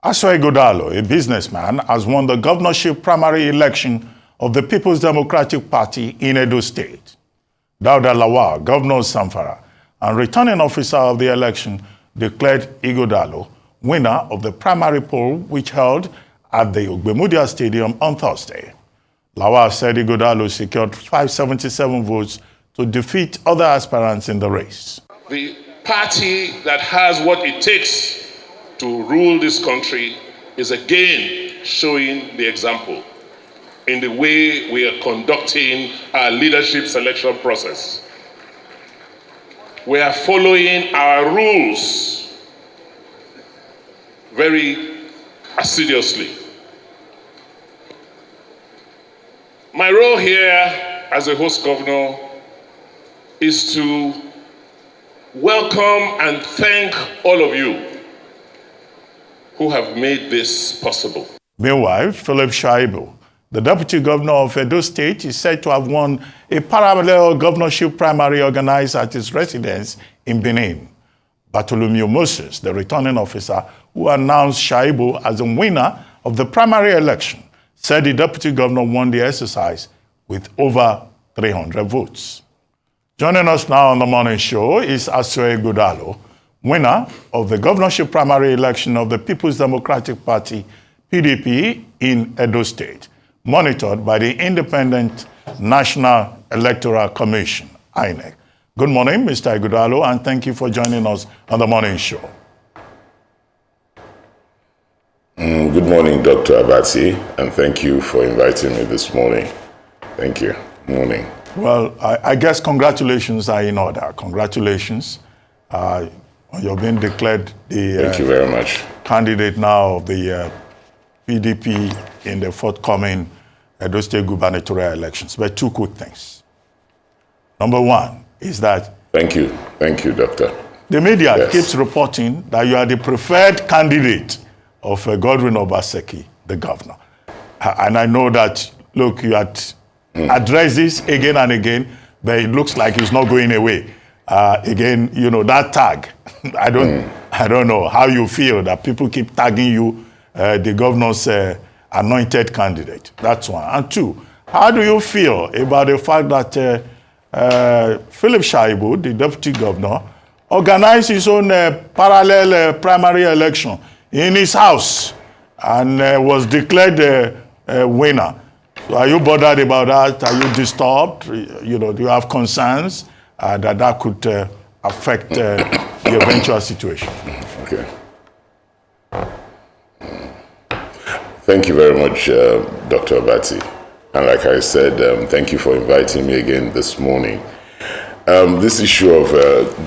Asue Ighodalo, a businessman, has won the governorship primary election of the People's Democratic Party in Edo State. Dauda Lawal, governor of Zamfara, and returning officer of the election, declared Ighodalo winner of the primary poll which held at the Ogbemudia Stadium on Thursday. Lawal said Ighodalo secured 577 votes to defeat other aspirants in the race. The party that has what it takes to rule this country is again showing the example in the way we are conducting our leadership selection process. We are following our rules very assiduously. My role here as a host governor is to welcome and thank all of you who have made this possible. Meanwhile, Philip Shaibu, the deputy governor of Edo State, is said to have won a parallel governorship primary organized at his residence in Benin. Bartholomew Moses, the returning officer who announced Shaibu as the winner of the primary election, said the deputy governor won the exercise with over 300 votes. Joining us now on the morning show is Asue Ighodalo, winner of the governorship primary election of the People's Democratic Party, PDP, in Edo State, monitored by the Independent National Electoral Commission, INEC. Good morning, Mr. Ighodalo, and thank you for joining us on the morning show. Good morning, Dr. Abati, and thank you for inviting me this morning. Thank you. Morning. Well, I guess congratulations are in order. Congratulations. You're being declared the Thank you very much. Candidate now of the PDP in the forthcoming Edo State gubernatorial elections. But two quick things. Number one is that... Thank you, Doctor. The media keeps reporting that you are the preferred candidate of Godwin Obaseki, the governor. And I know that, look, you had addressed this again and again, but it looks like it's not going away. Again, you know, that tag, I don't know how you feel that people keep tagging you the governor's anointed candidate. That's one. And two, how do you feel about the fact that Philip Shaibu, the deputy governor, organized his own parallel primary election in his house and was declared a winner? So are you bothered about that? Are you disturbed? You know, do you have concerns that could affect the eventual situation? Okay. Thank you very much, Dr. Abati. And like I said, thank you for inviting me again this morning. This issue of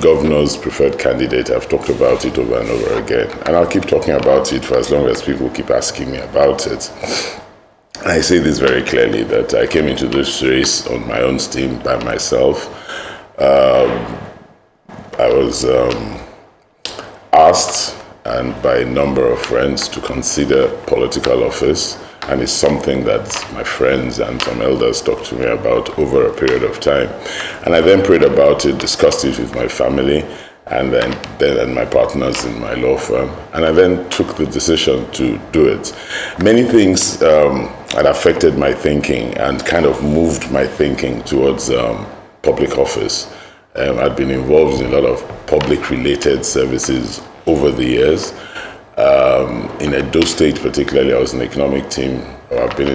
governor's preferred candidate, I've talked about it over and over again. And I'll keep talking about it for as long as people keep asking me about it. And I say this very clearly, that I came into this race on my own steam by myself. I was asked and by a number of friends to consider political office, and it's something that my friends and some elders talked to me about over a period of time. And I then prayed about it, discussed it with my family, and then my partners in my law firm, and I then took the decision to do it. Many things had affected my thinking and kind of moved my thinking towards public office. I'd been involved in a lot of public-related services over the years. In Edo State particularly, I was in the economic team, or I've been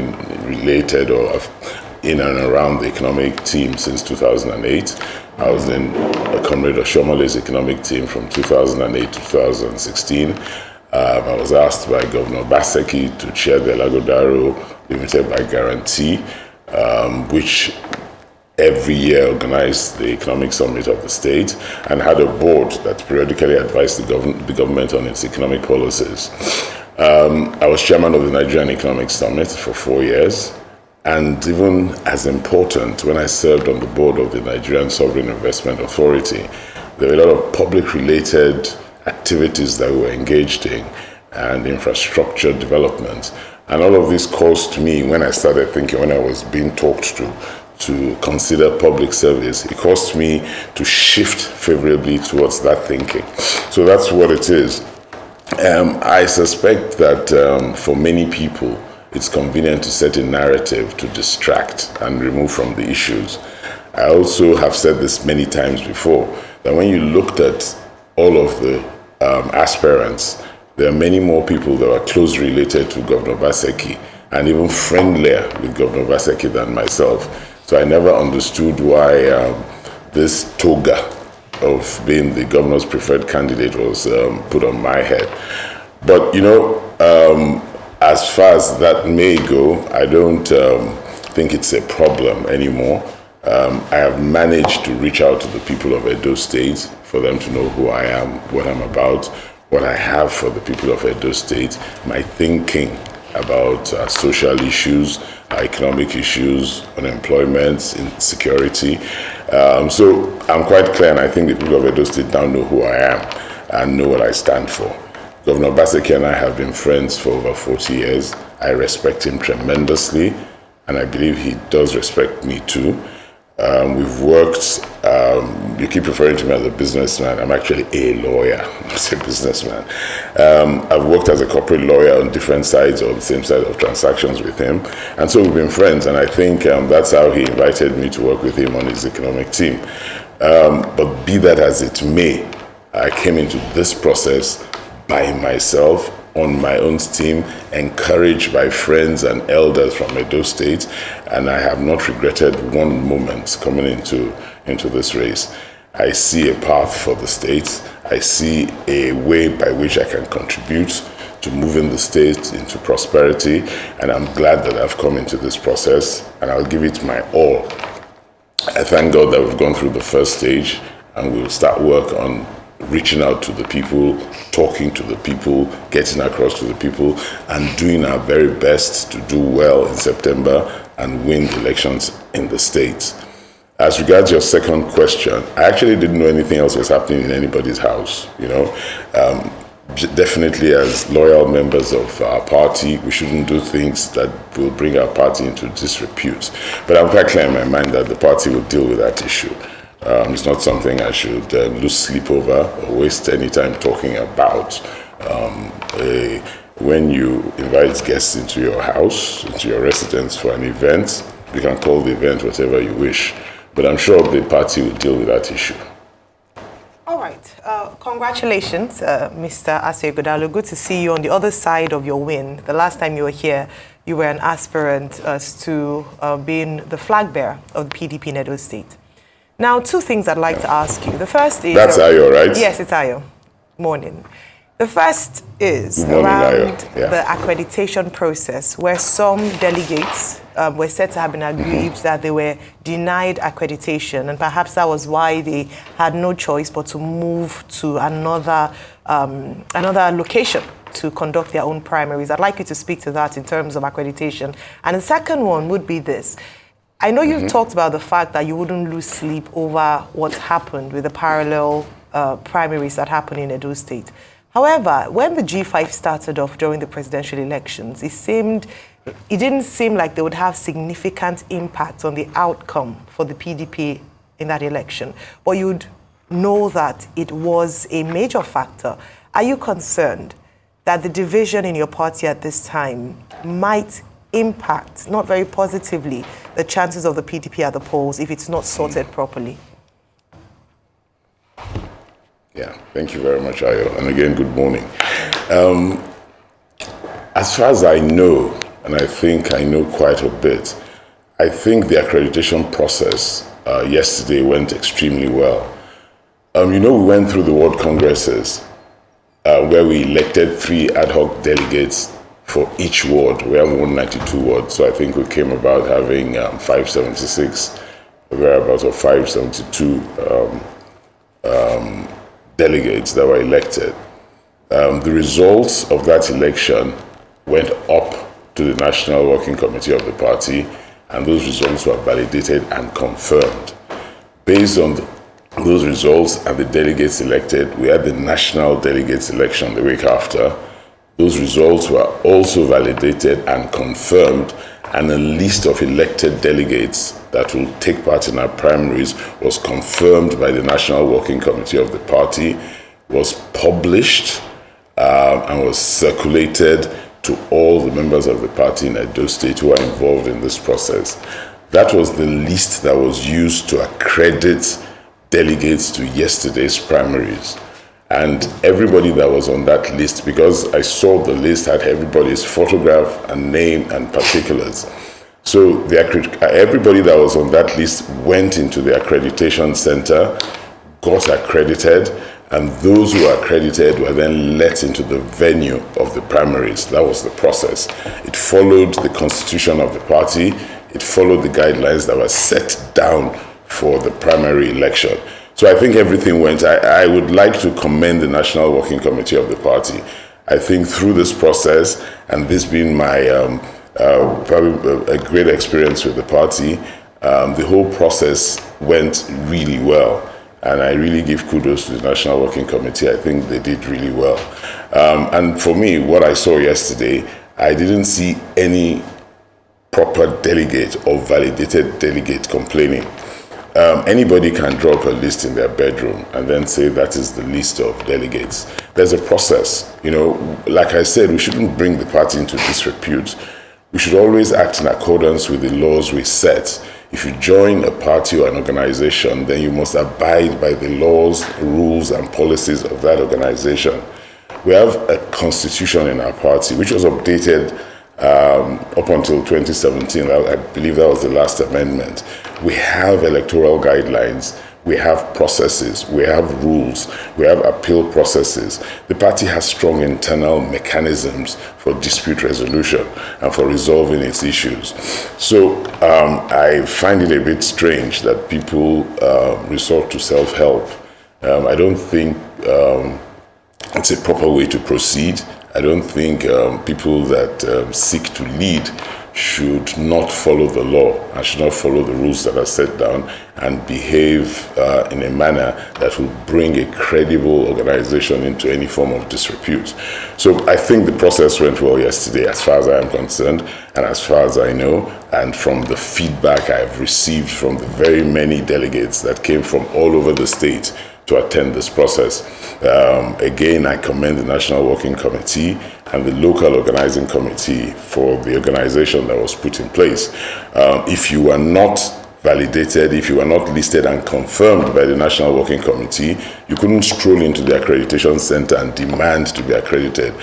in and around the economic team since 2008. I was in Comrade Oshomole's economic team from 2008 to 2016. I was asked by Governor Obaseki to chair the Ighodalo Limited by Guarantee, which every year organized the economic summit of the state and had a board that periodically advised the government on its economic policies. I was chairman of the Nigerian Economic Summit for 4 years. And even as important, when I served on the board of the Nigerian Sovereign Investment Authority, there were a lot of public-related activities that we were engaged in and infrastructure development. And all of this caused me, when I started thinking, when I was being talked to consider public service, it caused me to shift favorably towards that thinking. So that's what it is. I suspect that for many people, it's convenient to set a narrative to distract and remove from the issues. I also have said this many times before, that when you looked at all of the aspirants, there are many more people that are closely related to Governor Obaseki and even friendlier with Governor Obaseki than myself. So I never understood why this toga of being the governor's preferred candidate was put on my head. But, as far as that may go, I don't think it's a problem anymore. I have managed to reach out to the people of Edo State for them to know who I am, what I'm about, what I have for the people of Edo State, my thinking about social issues, economic issues, unemployment, insecurity. So I'm quite clear, and I think the people of Edo State now know who I am and know what I stand for. Governor Obaseki and I have been friends for over 40 years. I respect him tremendously, and I believe he does respect me too. We've worked, you keep referring to me as a businessman. I'm actually a lawyer, not a businessman. I've worked as a corporate lawyer on different sides or the same side of transactions with him. And so we've been friends, and I think that's how he invited me to work with him on his economic team. But be that as it may, I came into this process by myself, on my own steam, encouraged by friends and elders from Edo State, and I have not regretted one moment coming into this race. I see a path for the state. I see a way by which I can contribute to moving the state into prosperity, and I'm glad that I've come into this process, and I'll give it my all. I thank God that we've gone through the first stage, and we'll start work on reaching out to the people, talking to the people, getting across to the people, and doing our very best to do well in September and win elections in the state. As regards your second question, I actually didn't know anything else was happening in anybody's house, Definitely as loyal members of our party, we shouldn't do things that will bring our party into disrepute. But I'm quite clear in my mind that the party will deal with that issue. It's not something I should lose sleep over or waste any time talking about. When you invite guests into your house, into your residence for an event, you can call the event whatever you wish. But I'm sure the party will deal with that issue. All right. Congratulations, Mr. Asue Ighodalo. Good to see you on the other side of your win. The last time you were here, you were an aspirant as to being the flag bearer of the PDP in Edo State. Now, two things I'd like to ask you. The first is... That's Ayo, right? Yes, it's Ayo. Morning. The first is morning, around the accreditation process, where some delegates were said to have been aggrieved that they were denied accreditation, and perhaps that was why they had no choice but to move to another location to conduct their own primaries. I'd like you to speak to that in terms of accreditation. And the second one would be this. I know you've talked about the fact that you wouldn't lose sleep over what happened with the parallel primaries that happened in Edo State. However, when the G5 started off during the presidential elections, it didn't seem like they would have significant impact on the outcome for the PDP in that election. But you'd know that it was a major factor. Are you concerned that the division in your party at this time might impact, not very positively, the chances of the PDP at the polls if it's not sorted properly? Yeah, thank you very much, Ayo. And again, good morning. As far as I know, and I think I know quite a bit, I think the accreditation process yesterday went extremely well. We went through the ward congresses where we elected 3 ad hoc delegates for each ward. We have 192 wards, so I think we came about having 576, thereabouts, or 572 delegates that were elected. The results of that election went up to the National Working Committee of the party, and those results were validated and confirmed. Based on those results and the delegates elected, we had the national delegates election the week after. Those results were also validated and confirmed, and a list of elected delegates that will take part in our primaries was confirmed by the National Working Committee of the party, was published, and was circulated to all the members of the party in Edo State who are involved in this process. That was the list that was used to accredit delegates to yesterday's primaries. And everybody that was on that list, because I saw the list, had everybody's photograph and name and particulars. So everybody that was on that list went into the accreditation center, got accredited, and those who were accredited were then let into the venue of the primaries. That was the process. It followed the constitution of the party. It followed the guidelines that were set down for the primary election. So I think everything went. I would like to commend the National Working Committee of the party. I think through this process, and this being my probably a great experience with the party, the whole process went really well. And I really give kudos to the National Working Committee. I think they did really well. And for me, what I saw yesterday, I didn't see any proper delegate or validated delegate complaining. Anybody can draw up a list in their bedroom and then say that is the list of delegates. There's a process. Like I said, we shouldn't bring the party into disrepute. We should always act in accordance with the laws we set. If you join a party or an organization, then you must abide by the laws, rules, and policies of that organization. We have a constitution in our party, which was updated up until 2017. I believe that was the last amendment. We have electoral guidelines. We have processes. We have rules. We have appeal processes. The party has strong internal mechanisms for dispute resolution and for resolving its issues. So I find it a bit strange that people resort to self-help. I don't think it's a proper way to proceed. I don't think people that seek to lead should not follow the law and should not follow the rules that are set down and behave in a manner that will bring a credible organization into any form of disrepute. So I think the process went well yesterday as far as I am concerned and as far as I know, and from the feedback I've received from the very many delegates that came from all over the state to attend this process. Again, I commend the National Working Committee and the local organizing committee for the organization that was put in place. If you are not validated, if you are not listed and confirmed by the National Working Committee, you couldn't stroll into the accreditation center and demand to be accredited.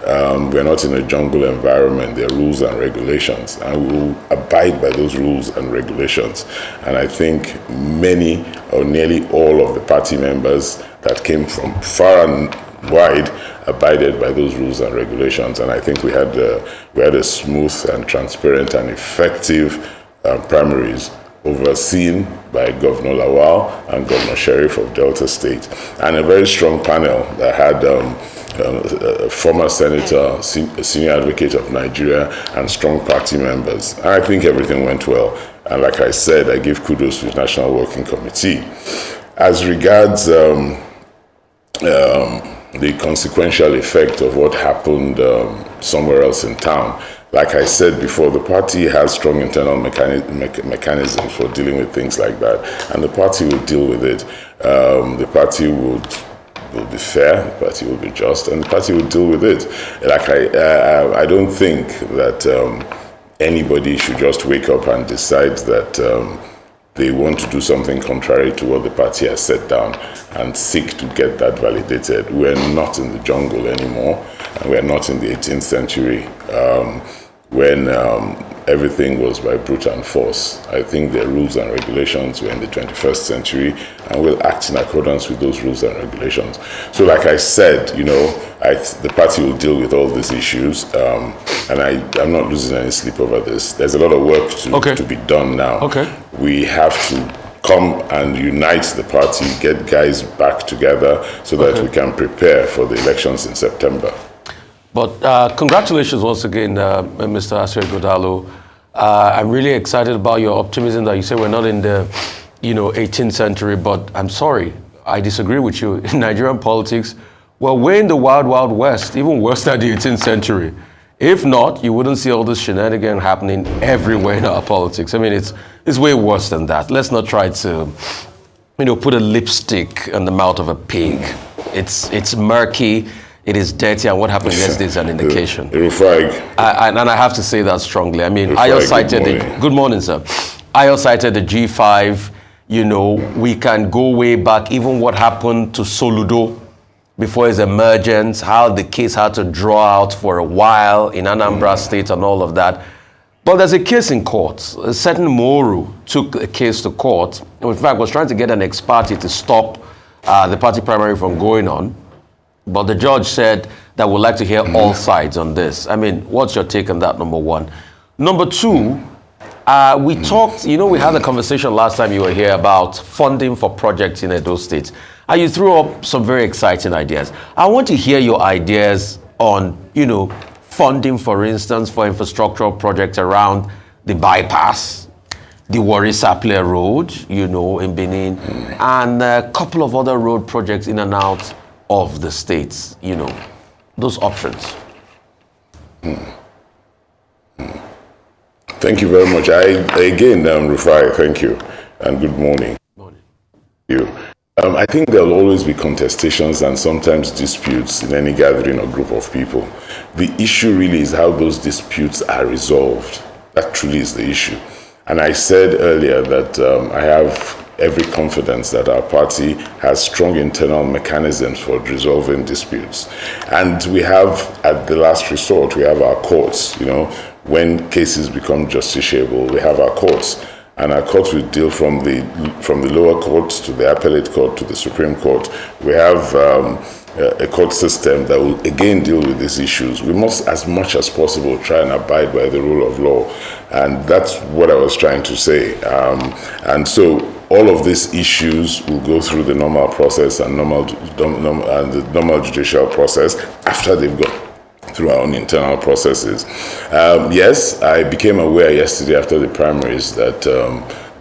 We're not in a jungle environment. There are rules and regulations, and we will abide by those rules and regulations. And I think many or nearly all of the party members that came from far and wide abided by those rules and regulations. And I think we had a smooth and transparent and effective primaries overseen by Governor Lawal and Governor Sheriff of Delta State, and a very strong panel that had a former senator, a senior advocate of Nigeria, and strong party members. And I think everything went well. And like I said, I give kudos to the National Working Committee. As regards the consequential effect of what happened somewhere else in town, like I said before, the party has strong internal mechanisms for dealing with things like that, and the party will deal with it. The party will be fair, the party will be just, and the party will deal with it. Like I don't think that anybody should just wake up and decide that they want to do something contrary to what the party has set down and seek to get that validated. We're not in the jungle anymore, and we're not in the 18th century when everything was by brute and force. I think the rules and regulations were in the 21st century, and we'll act in accordance with those rules and regulations. So like I said, the party will deal with all these issues, and I'm not losing any sleep over this. There's a lot of work to be done now. Okay. We have to come and unite the party, get guys back together so that we can prepare for the elections in September. But congratulations once again, Mr. Asue Ighodalo. I'm really excited about your optimism that you say we're not in the 18th century, but I'm sorry, I disagree with you. In Nigerian politics, we're in the wild, wild west, even worse than the 18th century. If not, you wouldn't see all this shenanigan happening everywhere in our politics. I mean, it's way worse than that. Let's not try to, put a lipstick in the mouth of a pig. It's murky. it is dirty, and what happened yesterday is an indication. And I have to say that strongly. I mean, Ayo cited good morning, sir. Ayo cited the G5. You know, we can go way back, even what happened to Soludo before his emergence, how the case had to draw out for a while in Anambra State and all of that. But there's a case in court. A certain Moru took a case to court. In fact, was trying to get an ex-party to stop the party primary from going on. But the judge said that we'd like to hear all sides on this. I mean, what's your take on that, number one? Number two, we talked, you know, we had a conversation last time you were here about funding for projects in Edo State. And you threw up some very exciting ideas. I want to hear your ideas on, you know, funding, for instance, for infrastructural projects around the bypass, the Warri-Sapele Road, you know, in Benin, and a couple of other road projects in and out of the states, you know, those options. Thank you very much. Again, Rufai, thank you, and good morning. Morning. You. I think there will always be contestations and sometimes disputes in any gathering or group of people. The issue really is how those disputes are resolved. That truly is the issue. And I said earlier that I have every confidence that our party has strong internal mechanisms for resolving disputes. And we have, at the last resort, we have our courts. You know, when cases become justiciable, we have our courts. And our courts will deal from the lower courts to the appellate court to the Supreme Court. We have a court system that will again deal with these issues. We must, as much as possible, try and abide by the rule of law. And that's what I was trying to say. And so all of these issues will go through the normal process and the normal judicial process after they've gone through our own internal processes. Yes, I became aware yesterday after the primaries that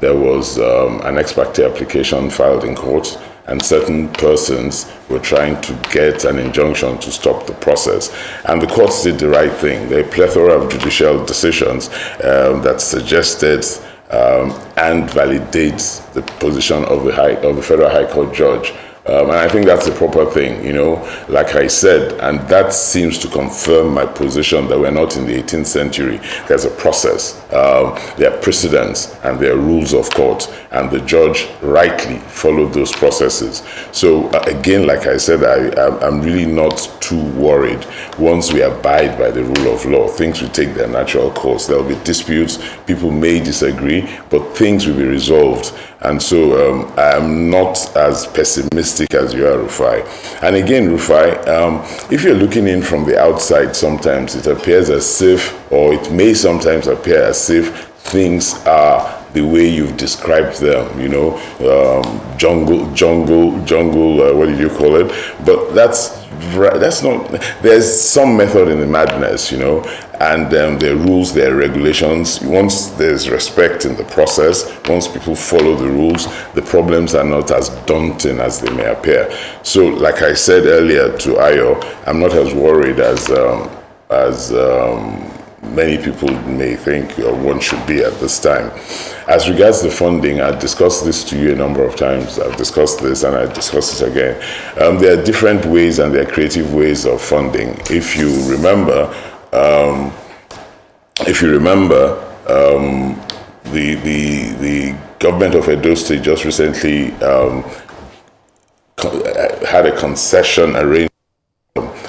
there was an ex parte application filed in court, and certain persons were trying to get an injunction to stop the process. And the courts did the right thing. There are a plethora of judicial decisions that suggested and validates the position of the Federal High Court judge. And I think that's the proper thing, you know, like I said, and that seems to confirm my position that we're not in the 18th century. There's a process, there are precedents, and there are rules of court, and the judge rightly followed those processes. So again, like I said, I'm really not too worried. Once we abide by the rule of law, things will take their natural course. There will be disputes, people may disagree, but things will be resolved. And so I'm not as pessimistic as you are, Rufai. And again, Rufai, if you're looking in from the outside, sometimes it appears as if, or it may sometimes appear as if things are the way you've described them, you know, jungle, what did you call it? But that's not, there's some method in the madness, you know, and there are rules, there are regulations. Once there's respect in the process, once people follow the rules, the problems are not as daunting as they may appear. So, like I said earlier to Ayo, I'm not as worried as many people may think one should be at this time. As regards the funding, I discussed this to you a number of times. I've discussed this and I discuss it again. There are different ways and there are creative ways of funding. If you remember, the government of Edo State just recently had a concession arrangement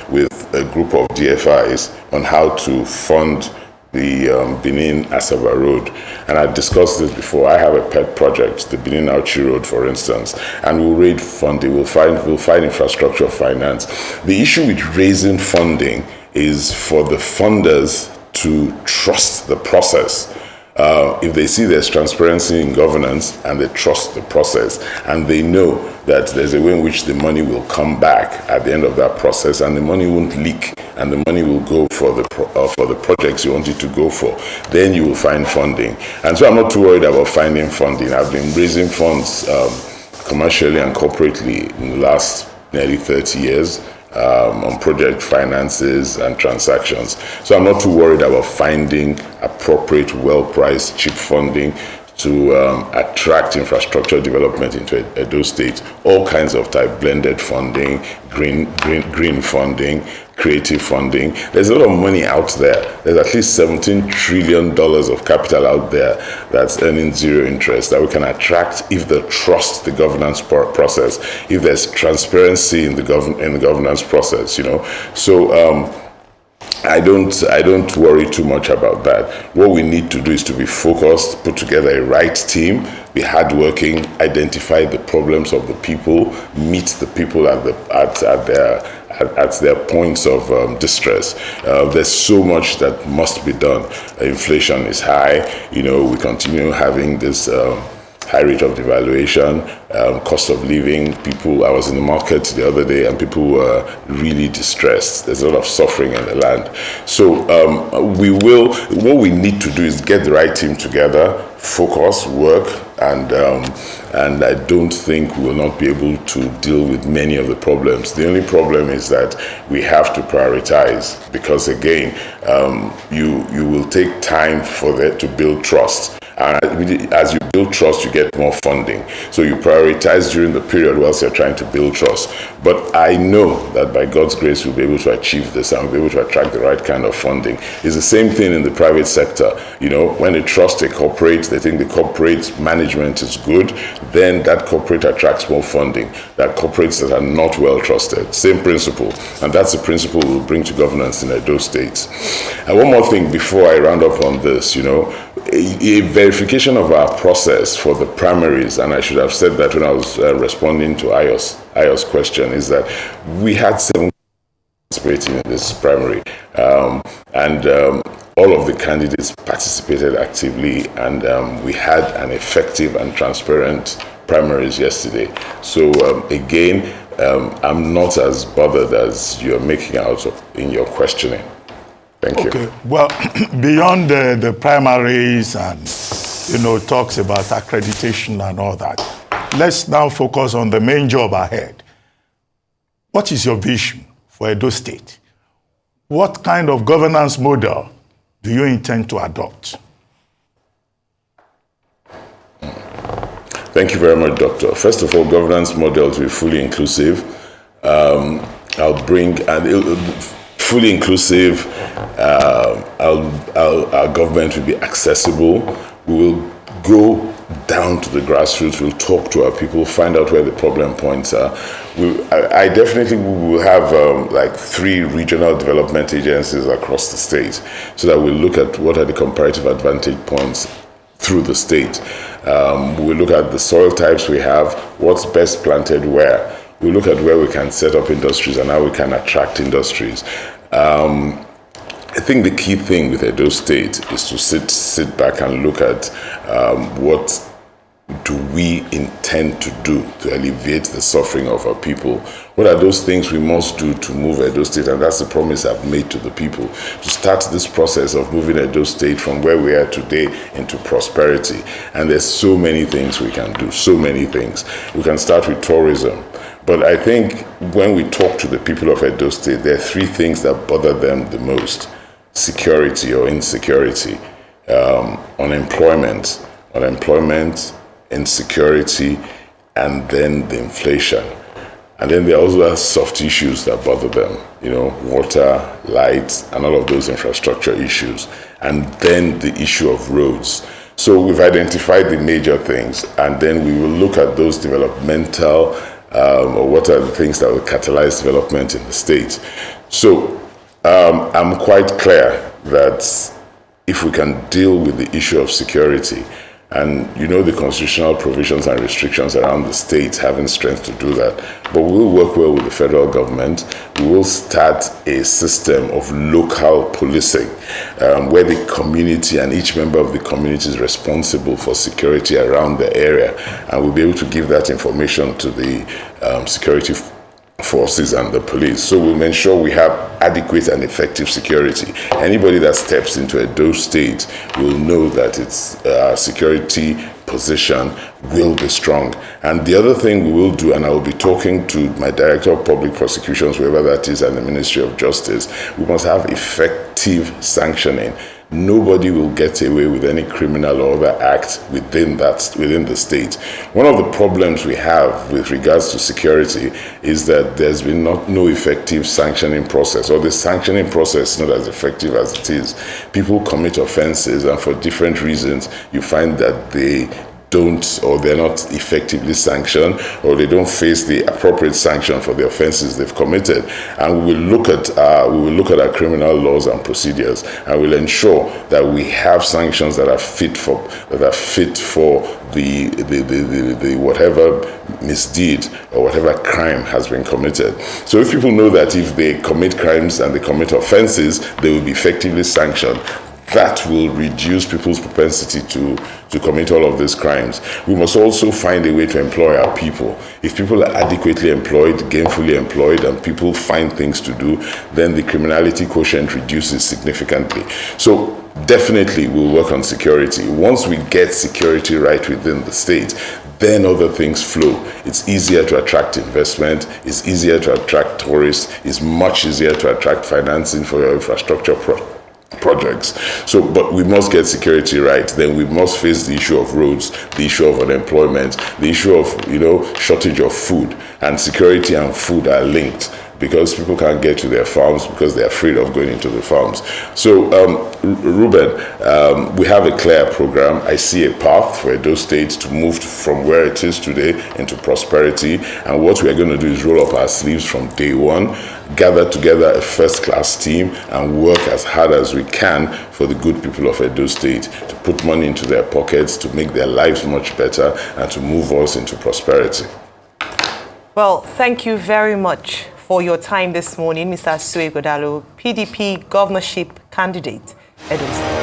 with a group of DFIs on how to fund the Benin-Asaba Road. And I discussed this before. I have a pet project, the Benin-Auchi Road, for instance, and we'll raise funding. We'll find infrastructure finance. The issue with raising funding is for the funders to trust the process. If they see there's transparency in governance and they trust the process and they know that there's a way in which the money will come back at the end of that process and the money won't leak and the money will go for the projects you want it to go for, then you will find funding. And so I'm not too worried about finding funding. I've been raising funds commercially and corporately in the last nearly 30 years. On project finances and transactions. So I'm not too worried about finding appropriate, well-priced, cheap funding to attract infrastructure development into Edo State, all kinds of type, blended funding, green funding, creative funding. There's a lot of money out there. There's at least $17 trillion of capital out there that's earning zero interest that we can attract if they trust the governance process, if there's transparency in the governance process, you know. So I don't worry too much about that. What we need to do is to be focused, put together a right team, be hardworking, identify the problems of the people, meet the people at their points of distress. There's so much that must be done. Inflation is high. You know, we continue having this high rate of devaluation, cost of living. I was in the market the other day and people were really distressed. There's a lot of suffering in the land. So what we need to do is get the right team together, focus, work, and I don't think we will not be able to deal with many of the problems. The only problem is that we have to prioritize, because again, you will take time for that to build trust. And as you build trust, you get more funding. So you prioritize during the period whilst you're trying to build trust. But I know that by God's grace, we'll be able to achieve this and we'll be able to attract the right kind of funding. It's the same thing in the private sector. You know, when they trust a corporate, they think the corporate management is good, then that corporate attracts more funding. That corporates that are not well trusted. Same principle. And that's the principle we'll bring to governance in Edo State. And one more thing before I round up on this, you know, a verification of our process for the primaries, and I should have said that when I was responding to Ayo's question, is that we had 7 participating in this primary, and all of the candidates participated actively, and we had an effective and transparent primaries yesterday. So again, I'm not as bothered as you're making out in your questioning. Thank you. Okay. Well, beyond the primaries and, you know, talks about accreditation and all that, let's now focus on the main job ahead. What is your vision for Edo State? What kind of governance model do you intend to adopt? Thank you very much, Doctor. First of all, governance model to be fully inclusive. I'll bring fully inclusive. Our government will be accessible. We will go down to the grassroots. We'll talk to our people, find out where the problem points are. I definitely will have like 3 regional development agencies across the state, so that we'll look at what are the comparative advantage points through the state. We'll look at the soil types we have, what's best planted where. We'll look at where we can set up industries and how we can attract industries. I think the key thing with Edo State is to sit back and look at what do we intend to do to alleviate the suffering of our people. What are those things we must do to move Edo State? And that's the promise I've made to the people, to start this process of moving Edo State from where we are today into prosperity. And there's so many things we can do, so many things. We can start with tourism. But I think when we talk to the people of Edo State, there are 3 things that bother them the most: security or insecurity, unemployment, insecurity, and then the inflation. And then there are also soft issues that bother them, you know, water, light, and all of those infrastructure issues. And then the issue of roads. So we've identified the major things, and then we will look at those developmental or what are the things that will catalyze development in the state. So I'm quite clear that if we can deal with the issue of security, and you know the constitutional provisions and restrictions around the state having strength to do that, but we will work well with the federal government. We will start a system of local policing where the community and each member of the community is responsible for security around the area, and we'll be able to give that information to the security forces and the police. So we'll ensure we have adequate and effective security. Anybody that steps into Edo State will know that its security position will be strong. And the other thing we will do, and I will be talking to my Director of Public Prosecutions, wherever that is, and the Ministry of Justice, we must have effective sanctioning. nobody will get away with any criminal or other act within the state. One of the problems we have with regards to security is that there's been no effective sanctioning process, or the sanctioning process is not as effective as it is. People commit offenses, and for different reasons, you find that they don't, or they're not effectively sanctioned, or they don't face the appropriate sanction for the offenses they've committed. And we will look at our criminal laws and procedures, and we'll ensure that we have sanctions that are fit for the whatever misdeed or whatever crime has been committed. So if people know that if they commit crimes and they commit offenses, they will be effectively sanctioned, that will reduce people's propensity to commit all of these crimes. We must also find a way to employ our people. If people are adequately employed, gainfully employed, and people find things to do, then the criminality quotient reduces significantly. So definitely we'll work on security. Once we get security right within the state, then other things flow. It's easier to attract investment, it's easier to attract tourists, it's much easier to attract financing for your infrastructure projects. So, but we must get security right. Then we must face the issue of roads, the issue of unemployment, the issue of, shortage of food. And security and food are linked, because people can't get to their farms because they're afraid of going into the farms. So, Ruben, we have a clear program. I see a path for Edo State to move from where it is today into prosperity. And what we are going to do is roll up our sleeves from day one, gather together a first-class team, and work as hard as we can for the good people of Edo State, to put money into their pockets, to make their lives much better, and to move us into prosperity. Well, thank you very much for your time this morning, Mr. Asue Ighodalo, PDP governorship candidate, Edo State.